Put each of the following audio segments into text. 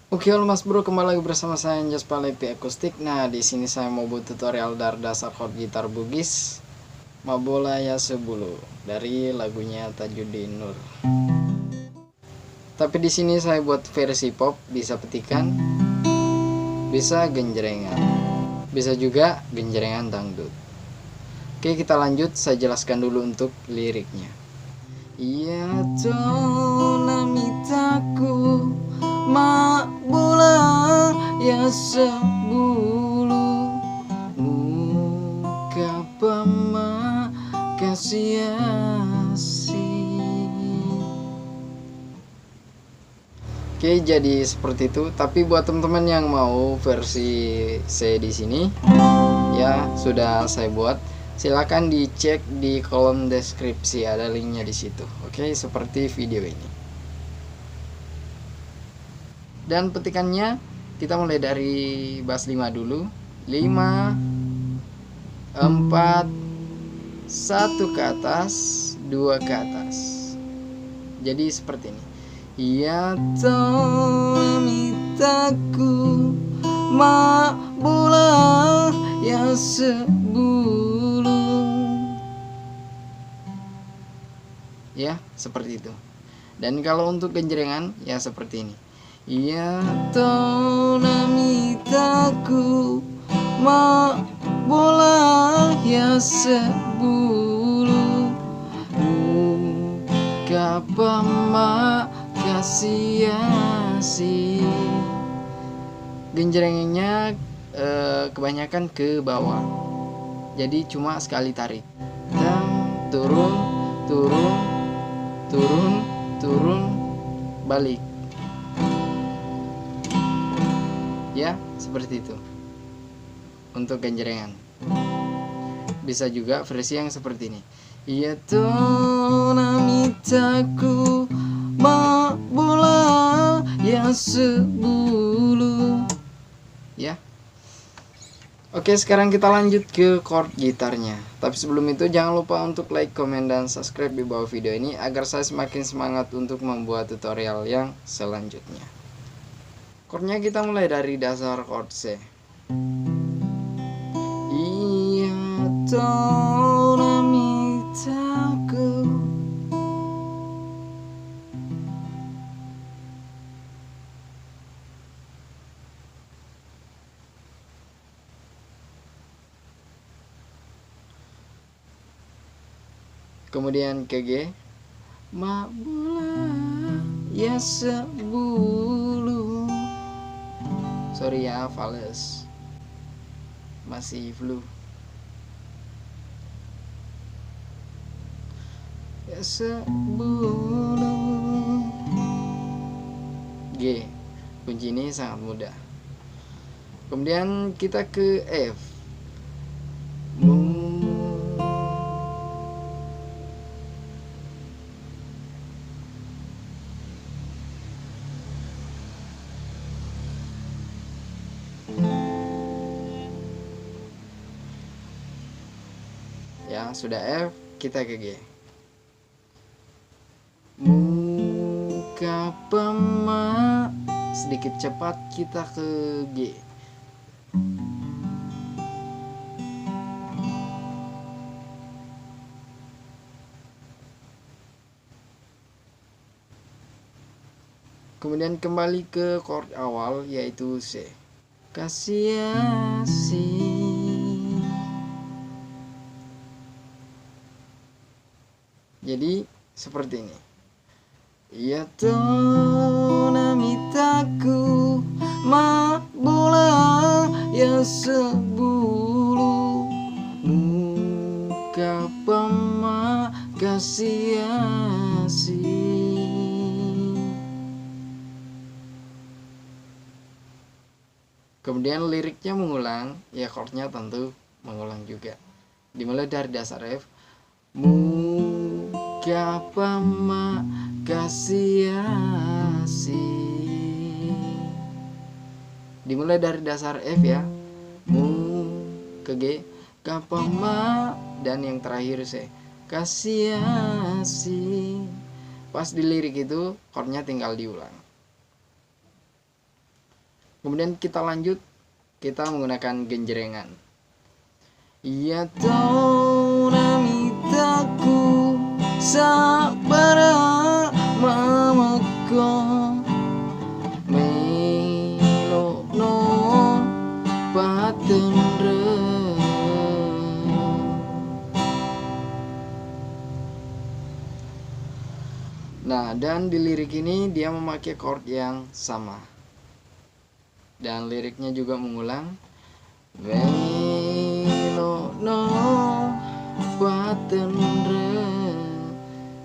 Oke, halo Mas Bro, kembali lagi bersama saya Anjas Palepi Akustik. Nah, di sini saya mau buat tutorial dasar chord gitar Bugis Mabola Ya Sebulu dari lagunya Tajuddin Nur. Tapi di sini saya buat versi pop, bisa petikan, bisa genjrengan, bisa juga genjrengan dangdut. Oke, kita lanjut. Saya jelaskan dulu untuk liriknya. Ya namitaku Mabola ya sebulu muka pama kasih. Oke, jadi seperti itu. Tapi buat teman-teman yang mau versi C di sini, ya sudah saya buat. Silakan dicek di kolom deskripsi, ada linknya di situ. Oke, seperti video ini. Dan petikannya kita mulai dari bass 5 dulu. 5 4 1 ke atas, 2 ke atas. Jadi seperti ini. Ya mitaku Mabola ya sebulu. Ya, seperti itu. Dan kalau untuk genjrengan ya seperti ini. Ya namitaku Mabola ya sebulu kapama kasih. Genjrengnya kebanyakan ke bawah, jadi cuma sekali tarik. Dan turun, turun, turun, turun, balik. Ya, seperti itu untuk genjrengan. Bisa juga versi yang seperti ini. Ya namitaku Mabola ya sebulu. Ya. Oke, sekarang kita lanjut ke chord gitarnya. Tapi sebelum itu jangan lupa untuk like, komen, dan subscribe di bawah video ini agar saya semakin semangat untuk membuat tutorial yang selanjutnya. Chordnya kita mulai dari dasar chord C. Iya namitaku. Kemudian ke G. Mabola ya sebulu. Sorry ya, fals. Masih flu. Ya sebulu. G. Kunci ini sangat mudah. Kemudian kita ke F. Ya, sudah F, kita ke G. Muka pema, sedikit cepat kita ke G. Kemudian kembali ke chord awal yaitu C. Kasih. Jadi seperti ini. Ya namitaku Mabola ya sebulu muka pema kasih. Kemudian liriknya mengulang, ya chordnya tentu mengulang juga. Dimulai dari dasar F. Muka pema kasih. Dimulai dari dasar F ya. Mu ke G, kapama, dan yang terakhir C. Kasih. Pas di lirik itu chordnya tinggal diulang. Kemudian kita lanjut, kita menggunakan genjrengan. Ya tahu namitaku sabara mamako melo no patendre. Nah, dan di lirik ini dia memakai chord yang sama. Dan liriknya juga mengulang. Velo no patendre.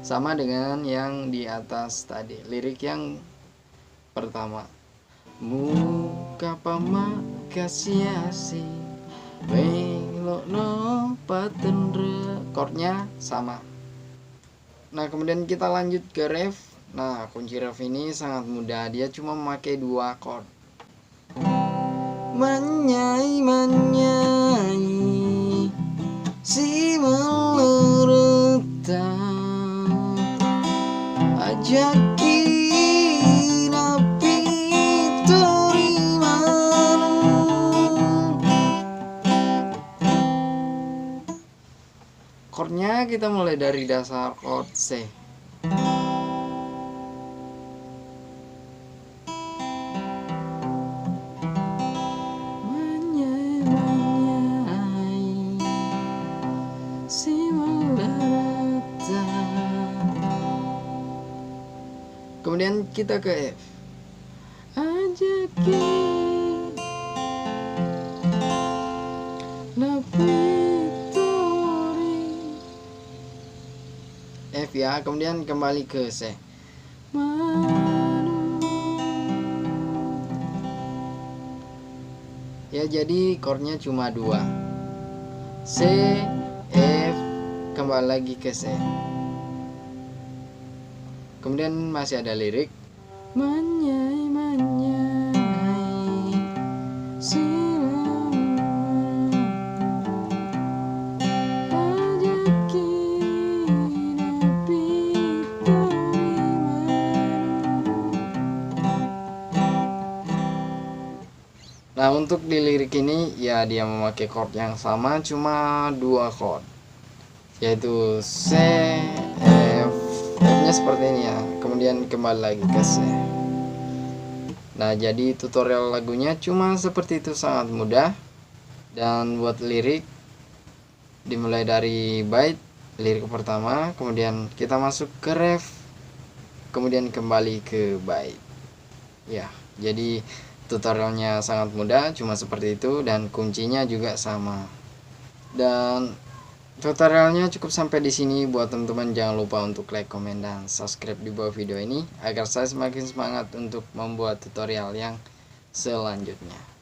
Sama dengan yang di atas tadi, lirik yang pertama. Muka pama kasiasi velo no patendre. Chordnya sama. Nah, kemudian kita lanjut ke ref. Nah, kunci ref ini sangat mudah, dia cuma memakai 2 chord. Manyai manyai si melereta ajaki napi terimanu. Chordnya kita mulai dari dasar chord C. Kemudian kita ke F. Ajaki napitori. F ya, kemudian kembali ke C. Ya, jadi chordnya cuma 2. C, F, kembali lagi ke C. Kemudian masih ada lirik. Manyai manyai silam ajaki napi terimanu. Nah, untuk di lirik ini ya dia memakai chord yang sama, cuma 2 chord, yaitu C, F. F-nya seperti ini ya, kemudian kembali lagi ke C. Nah, jadi tutorial lagunya cuma seperti itu, sangat mudah. Dan buat lirik dimulai dari bait, lirik pertama, kemudian kita masuk ke ref, kemudian kembali ke bait. Ya, jadi tutorialnya sangat mudah, cuma seperti itu, dan kuncinya juga sama. Dan tutorialnya cukup sampai di sini. Buat teman-teman jangan lupa untuk like, komen, dan subscribe di bawah video ini agar saya semakin semangat untuk membuat tutorial yang selanjutnya.